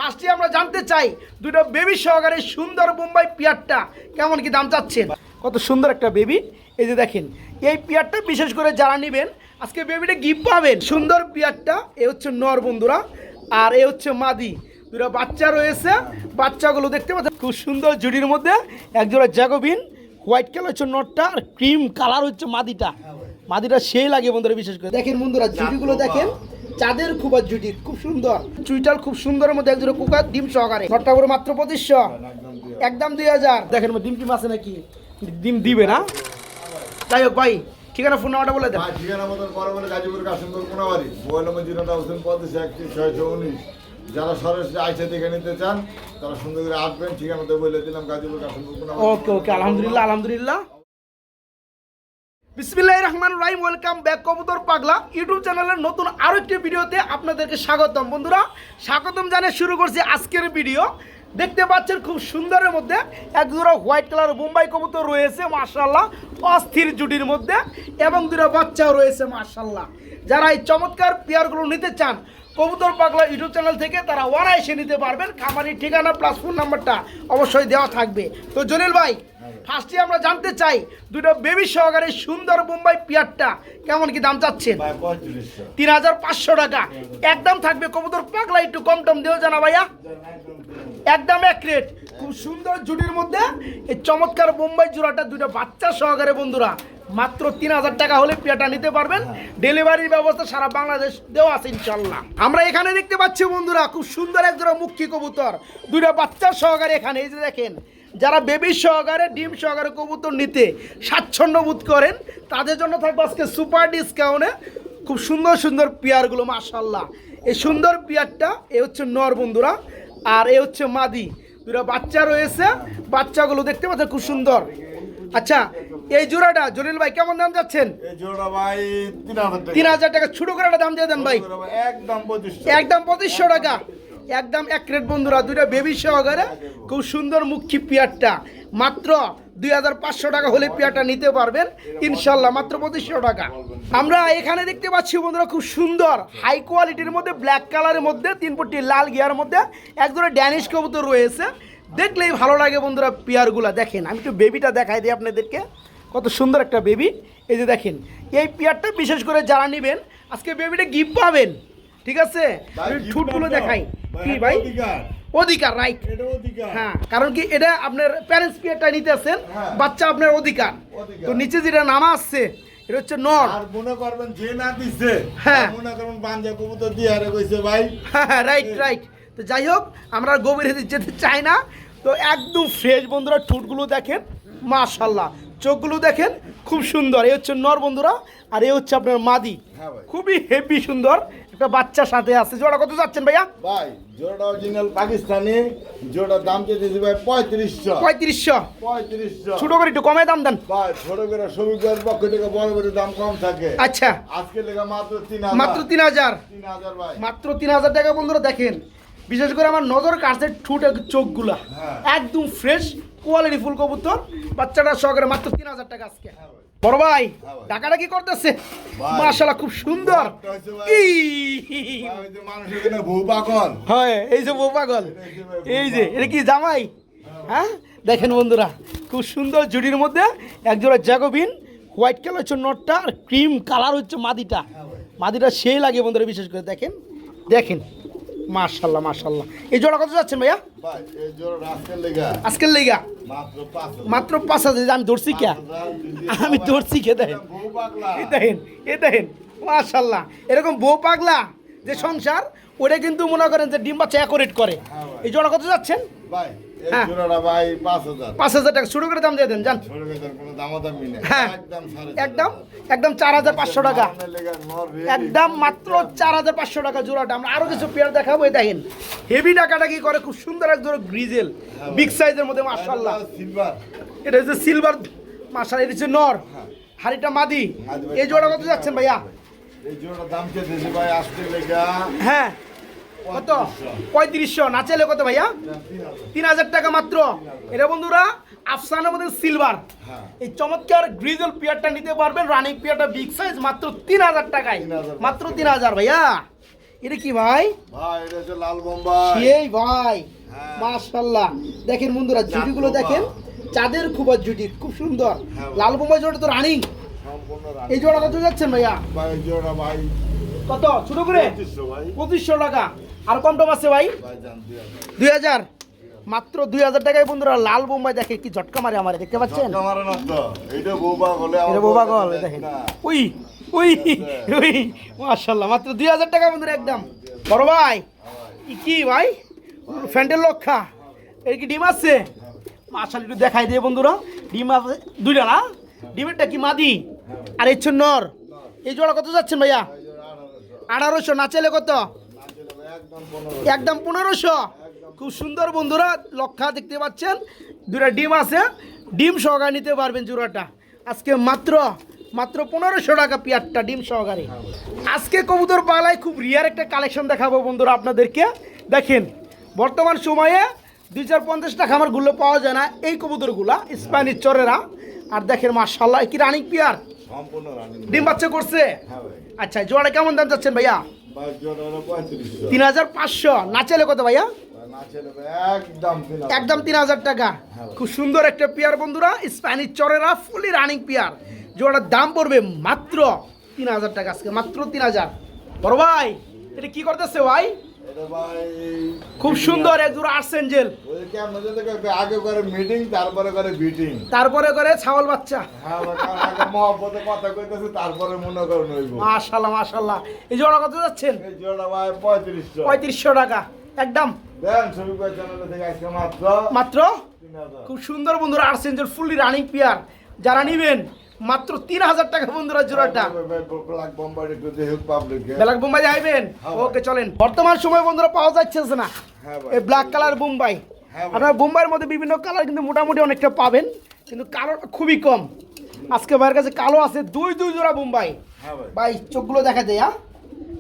ফার্স্টে আমরা জানতে চাই দুটো বেবি সহকারে সুন্দর বোম্বাই পিয়ারটা কেমন কি দাম চাচ্ছেন। কত সুন্দর একটা বেবি, এই যে দেখেন এই পিয়ারটা বিশেষ করে যারা নেবেন আজকে বেবিটা গিফট পাবেন। সুন্দর পিয়ারটা এ হচ্ছে নর বন্ধুরা, আর এ হচ্ছে মাদি। দুটো বাচ্চা রয়েছে, বাচ্চাগুলো দেখতে পাচ্ছেন খুব সুন্দর জুড়ির মধ্যে একজোড়া জ্যাকোবিন। হোয়াইট কালার হচ্ছে নটটা, আর ক্রিম কালার হচ্ছে মাদিটা। মাদিটা সেই লাগে বন্ধুরা, বিশেষ করে দেখেন বন্ধুরা জুটিগুলো দেখেন, চাঁদের খুব জুটি খুব সুন্দর, চুইটাল খুব সুন্দরের মধ্যে একজোড়া কুকার ডিম সহকারে। নটটা করে মাত্র 2500, একদম 2000। দেখেন ডিম টিম আছে নাকি, ডিম দিবে না। যাই হোক ভাই, ঠিকানা ফোন নাম্বারটা বলে দেন। ঠিকানা মতন বরাবর গাজীপুর কাশিমপুর কোনাবাড়ি, মোবাইল নম্বর 0981 যারা সরাসরি আইসা দেখে নিতে চান তারা সুন্দর করে আসবেন। ঠিকানাতে বলে দিলাম গাজীপুর কাশিমপুর কোনাবাড়ি। ওকে ওকে, আলহামদুলিল্লাহ আলহামদুলিল্লাহ। বিসমিল্লাহির রহমানির রহিম। ওয়েলকাম ব্যাক কবুতর পাগলা ইউটিউব চ্যানেলের নতুন আরো একটি ভিডিওতে আপনাদেরকে স্বাগতম। বন্ধুরা স্বাগতম জানিয়ে শুরু করছি আজকের ভিডিও। দেখতে পাচ্ছেন খুব সুন্দরের মধ্যে একজোড়া হোয়াইট কালার বোম্বাই কবুতর রয়েছে মাশাআল্লাহ, অস্থির জুটির মধ্যে, এবং দুটো বাচ্চাও রয়েছে মাশাআল্লাহ। যারা এই চমৎকার পেয়ারগুলো নিতে চান কবুতর পাগলা ইউটিউব চ্যানেল থেকে তারা অনায়াসে নিতে পারবেন। খামারির ঠিকানা প্লাস ফোন নাম্বারটা অবশ্যই দেওয়া থাকবে। তো জলিল ভাই, ফার্স্টে আমরা জানতে চাই দুটো বেবি সহকারে সুন্দর বোম্বাই পিয়ারটা কেমন কি দাম চাচ্ছেন। 3500 টাকা একদম থাকবে। কবুতর পাগলা একটু কম টম দিও জানা ভাইয়া, একদম এক রেট। খুব সুন্দর জুটির মধ্যে এই চমৎকার বোম্বাই জোড়াটা দুটো বাচ্চা সহকারে বন্ধুরা মাত্র 3000 টাকা হলে পেয়ারটা নিতে পারবেন। ডেলিভারির ব্যবস্থা সারা বাংলাদেশ দেওয়া আছে ইনশাল্লাহ। আমরা এখানে দেখতে পাচ্ছি বন্ধুরা খুব সুন্দর এক জোড়া মুখী কবুতর দুটো বাচ্চা সহকারে। এখানে এই যে দেখেন, যারা বেবি সহকারে ডিম সহকারে কবুতর নিতে স্বাচ্ছন্দ্য বোধ করেন তাদের জন্য থাকবে আজকে সুপার ডিসকাউন্টে খুব সুন্দর সুন্দর পেয়ারগুলো মাশাআল্লাহ। এই সুন্দর পেয়ারটা এ হচ্ছে নর বন্ধুরা, আর এ হচ্ছে মাদি। দুটো বাচ্চা রয়েছে, বাচ্চাগুলো দেখতে পাচ্ছেন খুব সুন্দর। আচ্ছা, এই জোড়াটা জলিল ভাই কেমন দাম যাচ্ছেন? এই জোড়া ভাই 3000 টাকা। ছোট করে একটা দাম দিয়ে দেন ভাই, একদম 2500, একদম 2500 টাকা, একদম এক রেট বন্ধুরা। দুইটা বেবি সহকারে খুব সুন্দর মুখী পেয়ারটা মাত্র 2500 টাকা হলে পেয়ারটা নিতে পারবেন ইনশাল্লাহ, মাত্র 2500 টাকা। আমরা এখানে দেখতে পাচ্ছি বন্ধুরা খুব সুন্দর হাই কোয়ালিটির মধ্যে ব্ল্যাক কালারের মধ্যে 3 পট্টি লাল গিয়ার মধ্যে একজোড়া ড্যানিশ কবুতর রয়েছে। দেখলেই ভালো লাগে বন্ধুরা পেয়ারগুলা। দেখেন আমি একটু বেবিটা দেখাই দিই আপনাদেরকে, কত সুন্দর একটা বেবি। এই যে দেখেন এই পেয়ারটা বিশেষ করে যারা নেবেন আজকে বেবিটা গিফট পাবেন, ঠিক আছে। ঠুটগুলো দেখাই কি ভাই, অধিকার রাইট। হ্যাঁ, কারণ কি এটা আপনার প্যারেন্টস পেয়ারটা নিতে আসছেন, বাচ্চা আপনার অধিকার। তো নিচে যেটা নামা আসছে এটা হচ্ছে নর। আর মনে করবেন যে না দিছে, হ্যাঁ মনে করবেন বাঞ্জা কবুতর দিয়ে আরে কইছে ভাই। হ্যাঁ রাইট রাইট। তো যাই হোক আমরা গভীরে যেতে চাই না। তো একদম ফ্রেশ বন্ধুরা, ঠোঁটগুলো দেখেন মাশাআল্লাহ, চোখগুলো দেখেন খুব সুন্দর। এই হচ্ছে নর বন্ধুরা, আর এই হচ্ছে আপনার মাদি। খুবই হেভি সুন্দর একটা বাচ্চার সাথে আছে। জোড়া কত যাচ্ছেন ভাইয়া? ভাই জোড়া অরিজিনাল পাকিস্তানি, জোড়ার দাম চেয়েছি ভাই 3500। 3500 ছোট করে একটু কমে দাম দেন ভাই। ছোট করে শ্রমিকের পক্ষ থেকে বড় বড় দাম কম থাকে। আচ্ছা, আজকে লেখা মাত্র 3000, মাত্র 3000 ভাই, মাত্র 3000 টাকা বন্ধুরা। দেখেন বিশেষ করে আমার নজর কাছে ঠুট চোখগুলা একদম ফ্রেশ কোয়ালিটি ফুল কবুতর বাচ্চাটা সহকারে মাত্র 3000 টাকা আজকে। বড় ভাই টাকাটা কি করতেছে মাশাআল্লাহ, খুব সুন্দর। হয় এই যে বউ পাগল, এই যে এটা কি জামাই? হ্যাঁ দেখেন বন্ধুরা খুব সুন্দর জুড়ির মধ্যে একজোড়া জ্যাকোবিন। হোয়াইট কালার হচ্ছে নটটা, আর ক্রিম কালার হচ্ছে মাদিটা। মাদিটা সেই লাগে বন্ধুরা, বিশেষ করে দেখেন দেখেন মাশাআল্লাহ মাশাআল্লাহ। এই জোড়া কত যাচ্ছেন ভাইয়া? আজকের লেগা মাত্র 5000। আমি ধরছি কে, আমি ধরছি কে? দেখেন দেখেন এ দেখেন মাশাআল্লাহ। এরকম বউ পাগলা যে সংসার ওটা কিন্তু মনে করেন যে ডিম বাচ্চা অ্যাকোরেট করে। এই জোড়া কত যাচ্ছেন? হ্যাঁ 5000 টাকা। শুরু করে দাম দিয়ে দেন জান। হ্যাঁ একদম একদম 4500 টাকা, একদম মাত্র 4500 টাকা জোড়াটা। আমরা আরো কিছু পেয়ার দেখাবো। এই দেখেন হেভি টাকাটা কি করে, খুব সুন্দর এক জোড়া গ্রিজেল বিগ সাইজের মধ্যে মাশাআল্লাহ। এটা হচ্ছে সিলভার মাশাআল্লাহ। এটা হচ্ছে নর, হাড়িটা মাদি। এই জোড়া কত যাচ্ছেন ভাইয়া? এই জোড়ার দাম চেয়েছি ভাই আজকে লেগা হ্যাঁ কত? 3500। না চাইলে কত ভাইয়া? 3000 টাকা মাত্র। এটা বন্ধুরা আফসানের মধ্যে সিলভার এই চমৎকার গ্রিজেল পেয়ারটা নিতে পারবেন। রানিং পেয়ারটা বিগ সাইজ মাত্র 3000 টাকায়, মাত্র 3000 ভাইয়া। এটা কি ভাই? ভাই এটা হচ্ছে লাল বোম্বাই। সেই ভাই, হ্যাঁ। মাশাআল্লাহ। দেখেন বন্ধুরা জুটিগুলো দেখেন, চাঁদের খুব জুটি, খুব সুন্দর। হ্যাঁ। লাল বোম্বাই জোড়া তো রানিং। সম্পূর্ণ এই জোড়া কত যাচ্ছেন ভাইয়া? ভাই জোড়া ভাই কত ছোট করে? 2500 ভাই। 2500 টাকা। আর কম টম আছে ভাই? ভাই জান 2000। 2000, মাত্র 2000 টাকায় বন্ধুরা লাল বোম্বাই। দেখে কি ঝটকা মারে আমারে, দেখতে পাচ্ছেন? ঝটকা মারে না তো। এইটা বোবা বলে এটা বোবা গল দেখেন। উই উই উই, মাশাআল্লাহ, মাত্র 2000 টাকা বন্ধুরা একদম। বড় ভাই কি ভাই, ফ্যান্টের লক্ষা, এর কি ডিম আছে? মাশাআল্লাহ, একটু দেখাই দিয়ে বন্ধুরা। ডিম আছে দুইটা না? ডিমেরটা কি মাদি আর এই হচ্ছে নর। এই জোড়া কত যাচ্ছেন ভাইয়া? 1800। না চাইলে কত? একদম 1500। খুব সুন্দর বন্ধুরা, লক্ষা দেখতে পাচ্ছেন। দুটা ডিম আছে, ডিম সহকারে নিতে পারবেন জোড়াটা আজকে মাত্র 1500 টাকা পেয়ারটা ডিম সহকারে। আজকে কবুতর পালায় খুব রিয়ার একটা কালেকশন দেখাবো বন্ধুরা আপনাদেরকে। দেখেন বর্তমান সময়ে 2050 টাকা আমার গুলো পাওয়া যায় না এই কবুতরগুলা, স্প্যানিশ চরেরা। আর দেখেন মাশাআল্লাহ, কি রানিং পেয়ার, সম্পূর্ণ রানিং। ডিম বাচ্চা করছে। হ্যাঁ ভাই। আচ্ছা, জোড়াটা কেমন দাম যাচ্ছেন ভাইয়া? ভাই জোড়া হলো 3500। 3500। না চাইলে কত ভাইয়া? না ছেলে ভাই একদম 3000। একদম 3000 টাকা। খুব সুন্দর একটা পেয়ার বন্ধুরা, স্প্যানিশ চরেরা, ফুলি রানিং পেয়ার। জোড়াটার দাম পড়বে মাত্র 3000 টাকা আজকে, মাত্র 3000। বড় ভাই এটা কি করতেছে ভাই? এটা ভাই খুব সুন্দর এক জোড়া আর্সেঞ্জেল, ওই কি আপনাদের আগে করে মিটিং তারপরে করে বিটিং। তারপরে করে ছাগল বাচ্চা। হ্যাঁ ভাই, কারণ আগে মহব্বতে কথা কইতেছে তারপরে মনে করেন হইব। মাশাআল্লাহ মাশাআল্লাহ। এই জোড়া কত যাচ্ছেন? এই জোড়া ভাই 3500। 3500 টাকা একদম। দেন শুরু করে চ্যানেল থেকে আজকে মাত্র মাত্র 3000। খুব সুন্দর বন্ধুরা আর্সেঞ্জেল ফুলি রানিং পেয়ার, যারা নিবেন মাত্র 3000 টাকা বন্ধুরা জোড়াটা। ব্ল্যাক বোম্বাই একটু দেখে পাবলিক। ব্ল্যাক বোম্বাই যাইবেন? হ্যাঁ। ওকে চলেন। বর্তমান সময় বন্ধুরা পাওয়া যাচ্ছে না হ্যাঁ ভাই। এই ব্ল্যাক কালার বোম্বাই। হ্যাঁ ভাই। আপনার বোম্বাইয়ের মধ্যে বিভিন্ন কালার কিন্তু মোটামুটি অনেকটা পাবেন, কিন্তু কালোটা খুবই কম। আজকে ভাইয়ের কাছে কালো আছে দুই জোড়া বোম্বাই। হ্যাঁ ভাই। ভাই চোখগুলো দেখা যায়। হ্যাঁ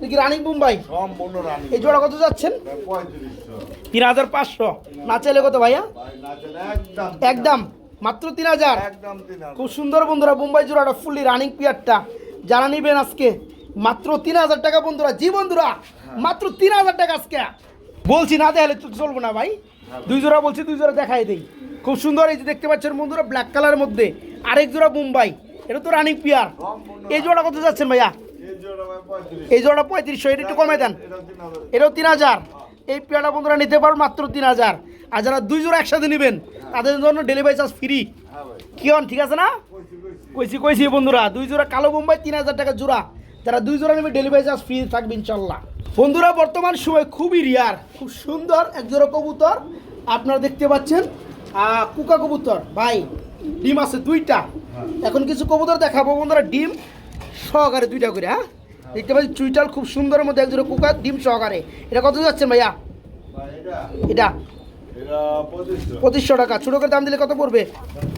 দেখি রানিং বোম্বাই। সম্পূর্ণ রানিং। এই জোড়া কত যাচ্ছেন? 3500। 3500। না চাইলে কত ভাইয়া? ভাই না চলে একদম একদম মাত্র 3000। একদম 3000। খুব সুন্দর বন্ধুরা বোম্বাই জোড়াটা ফুলি রানিং পেয়ারটা, যারা নিবেন আজকে মাত্র 3000 টাকা বন্ধুরা। জি বন্ধুরা, মাত্র 3000 টাকা আজকে বলছি, না দেখালে তো চলবো না ভাই। দুই জোড়া বলছি, দুই জোড়া দেখাই দেই। খুব সুন্দর এই যে দেখতে পাচ্ছেন বন্ধুরা ব্ল্যাক কালারের মধ্যে আরেক জোড়া বোম্বাই, এটা তো রানিং পেয়ার। এই জোড়া কত যাচ্ছেন ভাইয়া? এই জোড়া ভাই 3500। এই জোড়া 3500। এটা একটু কমে দেন, এটা 3000। এটাও 3000। এই পেয়ারটা বন্ধুরা নিতে পারো মাত্র 3000। আর যারা দুই জোড়া একসাথে নেবেন তাদের জন্য ডেলিভারি চার্জ ফ্রি। হ্যাঁ ভাই। কি হন, ঠিক আছে না? কইছি বন্ধুরা, দুই জোড়া কালো বোম্বাই 3000 টাকা জোড়া। যারা দুই জোড়া নেবে ডেলিভারি চার্জ ফ্রি থাকবে ইনশাল্লাহ। বন্ধুরা বর্তমান সময় খুবই রিয়ার, খুব সুন্দর এক জোড়া কবুতর আপনারা দেখতে পাচ্ছেন, কুকা কবুতর ভাই। ডিম আছে দুইটা। এখন কিছু কবুতর দেখাবো বন্ধুরা ডিম সহকারে, দুইটা করে। হ্যাঁ দেখতে পাচ্ছি চুইটাল খুব সুন্দরের মধ্যে এক জোড়া কুকা ডিম সহকারে। এটা কত যাচ্ছেন ভাইয়া? ভাই এটা এটা এটা 2500। 2500 টাকা। ছোটো করে দাম দিলে কত পড়বে?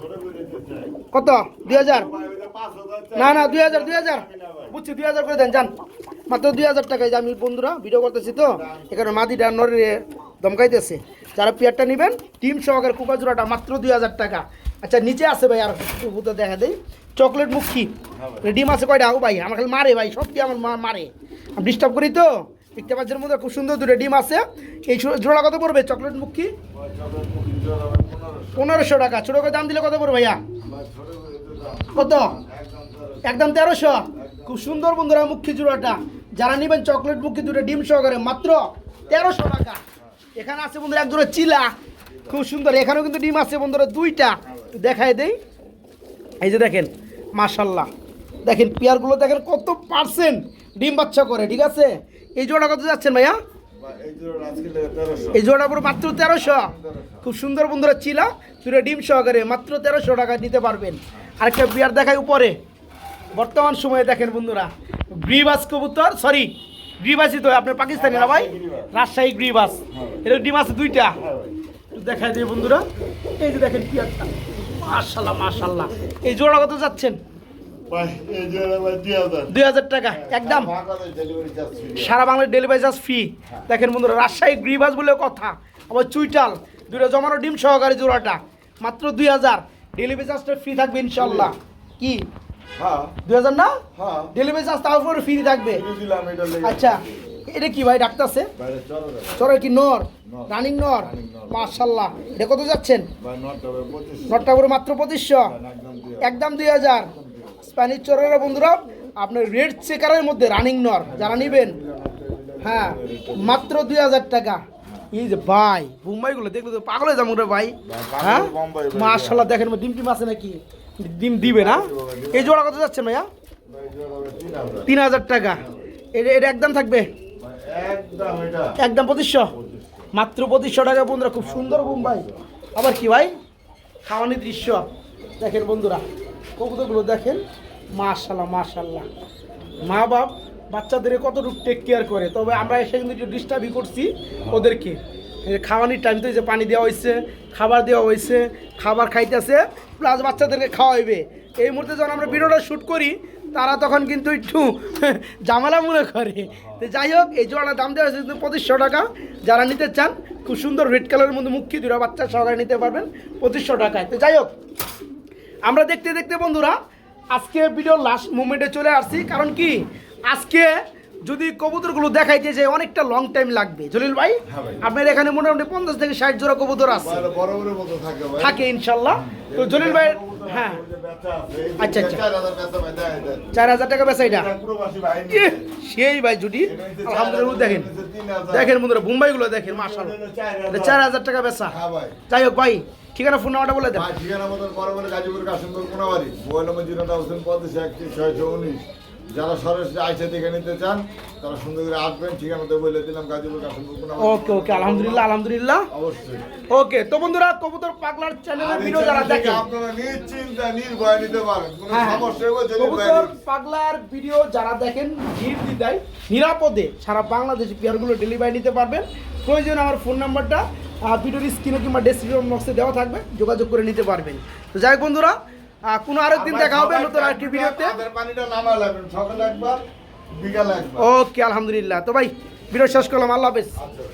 ছোট করে দিতে চাই। কত? 2000? ভাই এটা 5000 চাই। না 2000 বুঝছি, 2000 করে দেন যান। মাত্র 2000 টাকায়। যে আমি বন্ধুরা ভিডিও করতেছি তো এখানে মাদিটা নরে দমকাইতেছে। যারা পেয়ারটা নেবেন ডিম সহকারে কুকা জোড়াটা মাত্র 2000 টাকা। আচ্ছা নিচে আছে ভাই, আর কবুতর দেখা দেয় চকলেট মুখী। ডিম আছে কয়টা? ও ভাই আমার খালি মারে ভাই, সব কি আমার মারে, আমি ডিস্টার্ব করি তো। দেখতে পাচ্ছেন মধ্যে খুব সুন্দর দুটো ডিম আছে। এই জোড়া কত পড়বে চকলেট মুখী? ভাই চকলেট মুখি জোড়া ভাই 1500। 1500 টাকা। ছোটো করে দাম দিলে কত পড়বে ভাইয়া? ভাই ছোট করে দিতে দাও। কত? একদম 1300। একদম 1300। খুব সুন্দর বন্ধুরা মুখী জোড়াটা, যারা নেবেন চকলেট মুখী দুটো ডিম সহকারে মাত্র 1300 টাকা। এখানে আছে বন্ধুরা এক জোড়া চিলা, খুব সুন্দর। এখানেও কিন্তু ডিম আছে বন্ধুরা দুইটা, দেখাই দেই। এই যে দেখেন মাশাল্লাহ, দেখেন পেয়ারগুলো দেখেন কত পার্সেন্ট ডিম বাচ্চা করে, ঠিক আছে। এই জোড়া কত যাচ্ছেন ভাইয়া? ভাই এই জোড়া আজকে 1300। এই জোড়া পুরো মাত্র 1300। খুব সুন্দর বন্ধুরা চিলা দুটো ডিম সহকারে মাত্র 1300 টাকা নিতে পারবেন। আরেকটা পেয়ার দেখাই উপরে। বর্তমান সময়ে দেখেন বন্ধুরা গ্রিবাস কবুতর, সরি গ্রিবাসই তো আপনার পাকিস্তানি না ভাই, রাজশাহী গ্রিবাস। এর ডিম আছে দুইটা, একটু দেখাই দিই বন্ধুরা। এই যে দেখেন পেয়ারটা মাশাল্লাহ মাশাল্লাহ। এই জোড়া কত যাচ্ছেন? ভাই এই জোড়া ভাই 2000। 2000 টাকা একদম। Bangladesh delivery charge free. সারা বাংলার ডেলিভারি চার্জ ফ্রি। দেখেন বন্ধুরা রাজশাহী গ্রিবাস বলে কথা, আবার চুইটাল দুটো জমানো ডিম সহকারে জোড়াটা মাত্র 2000। ডেলিভারি চার্জটা ফ্রি থাকবে ইনশাল্লাহ। কি হ্যাঁ 2000 না? হ্যাঁ ডেলিভারি চার্জ তারপরে ফ্রি থাকবে। ফ্রি দিলাম এটা লেগে। আচ্ছা এটা কি ভাই ডাকতেছে? বাইরে চলো রে ভাই। চরে কি নর? নর। রানিং নর। রানিং নর। মাশাআল্লাহ। এটা কত যাচ্ছেন? ভাই নটটা ভাই 2500 নটটা করে মাত্র 2500, একদম দিয়ে একদম 2000। স্প্যানিশ চরের বন্ধুরা আপনার রেড চেকারের মধ্যে রানিং নর যারা নেবেন, হ্যাঁ মাত্র 2000 টাকা। এই যে ভাই বোম্বাইগুলো দেখলে তো পাগল হয়ে যাবো রে ভাই। হ্যাঁ বোম্বাই ভাই। মাশাআল্লাহ দেখেন ডিম টিম আছে নাকি? ডিম দিবে না? এই জোড়া কত যাচ্ছে ভাইয়া? ভাই জোড়া ভাই 3000 3000 টাকা। এটা একদম থাকবে ভাই একদম এটা একদম 2500, মাত্র 2500 টাকা বন্ধুরা। খুব সুন্দর বোম্বাই। আবার কি ভাই খাওয়ানি দৃশ্য দেখেন বন্ধুরা, কবুতরগুলো দেখেন। মাশাআল্লাহ মাশাআল্লাহ, মা বাপ বাচ্চাদের কতটুকু টেক কেয়ার করে। তবে আমরা এসে কিন্তু একটু ডিস্টার্বই করছি ওদেরকে। এই যে খাওয়ানির টাইম তো এই যে পানি দেওয়া হয়েছে, খাবার দেওয়া হয়েছে, খাবার খাইতেছে প্লাস বাচ্চাদেরকে খাওয়াইবে। এই মুহূর্তে যখন আমরা ভিডিওটা শ্যুট করি তারা তখন কিন্তু একটু ঝামেলা মনে করে। তো যাই হোক এই জোড়াটার দাম দেওয়া হয়েছে কিন্তু 2500 টাকা। যারা নিতে চান খুব সুন্দর রেড কালারের মধ্যে মুখী দুরা বাচ্চা সহকারে নিতে পারবেন 2500 টাকায়। তো যাই হোক আমরা দেখতে দেখতে বন্ধুরা আজকে ভিডিও লাস্ট মুভমেন্টে চলে আসছি। কারণ কি আজকে যদি কবুতরগুলো দেখাইতে যে অনেকটা লং টাইম লাগবে। জলিল ভাই হ্যাঁ ভাই। আপনার এখানে মোটামুটি 50 থেকে 60 জোড়া কবুতর আছে, ভাই বড় বড় মতো থাকে ভাই। থাকে ইনশাল্লাহ। তো জলিল ভাই হ্যাঁ ওই যে ব্যথা আছে, এই যে আচ্ছা, আচ্ছা। 4000 ব্যথা ভাই দেয় দেয়। 4000 টাকা বেচা এটা। এটা প্রবাসী ভাই ইহ, নিয়ে। সেই ভাই জুটি আলহামদুলিল্লাহ দেখেন, দেখেন বন্ধুরা বোম্বাইগুলো দেখেন মাশাআল্লাহ। এটা 4000 টাকা বেচা। হ্যাঁ ভাই। যাই হোক ভাই ঠিকানা ফোন নাম্বারটা বলে দেন। ভাই ঠিকানা মতো বরাবর গাজীপুর কাশিমপুর কোনাবাড়ি, মোবাইল নম্বর 08085 যারা সরাসরি আইসা দেখে নিতে চান তারা সুন্দর করে আসবেন। ঠিকানাতে বলে দিলাম গাজীপুর কাশিমপুর কোনাবাড়ি। ওকে ওকে আলহামদুলিল্লাহ আলহামদুলিল্লাহ। অবশ্যই। ওকে তো বন্ধুরা কবুতর পাগলার চ্যানেলের ভিডিও যারা দেখেন, আপনারা নিশ্চিন্তে নির্ভয় নিতে পারেন, কোনো হ্যাঁ, সমস্যা হবে যদি কবুতর পাগলার ভিডিও যারা দেখেন নির্দ্বিধায় নিরাপদে সারা বাংলাদেশে পেয়ারগুলো ডেলিভারি নিতে পারবেন। প্রয়োজন আমার ফোন নাম্বারটা ভিডিওর স্ক্রিনে কিংবা ডেসক্রিপশন বক্সে দেওয়া থাকবে, যোগাযোগ করে নিতে পারবেন। তো যাই হোক বন্ধুরা কোনো আরেকদিন দেখা হবে নতুন আরেকটি ভিডিওতে। পানিটা নামা লাগবেন সকালে একবার বিকালে একবার। ওকে আলহামদুলিল্লাহ। তো ভাই ভিডিও শেষ করলাম, আল্লাহ হাফেজ। আচ্ছা।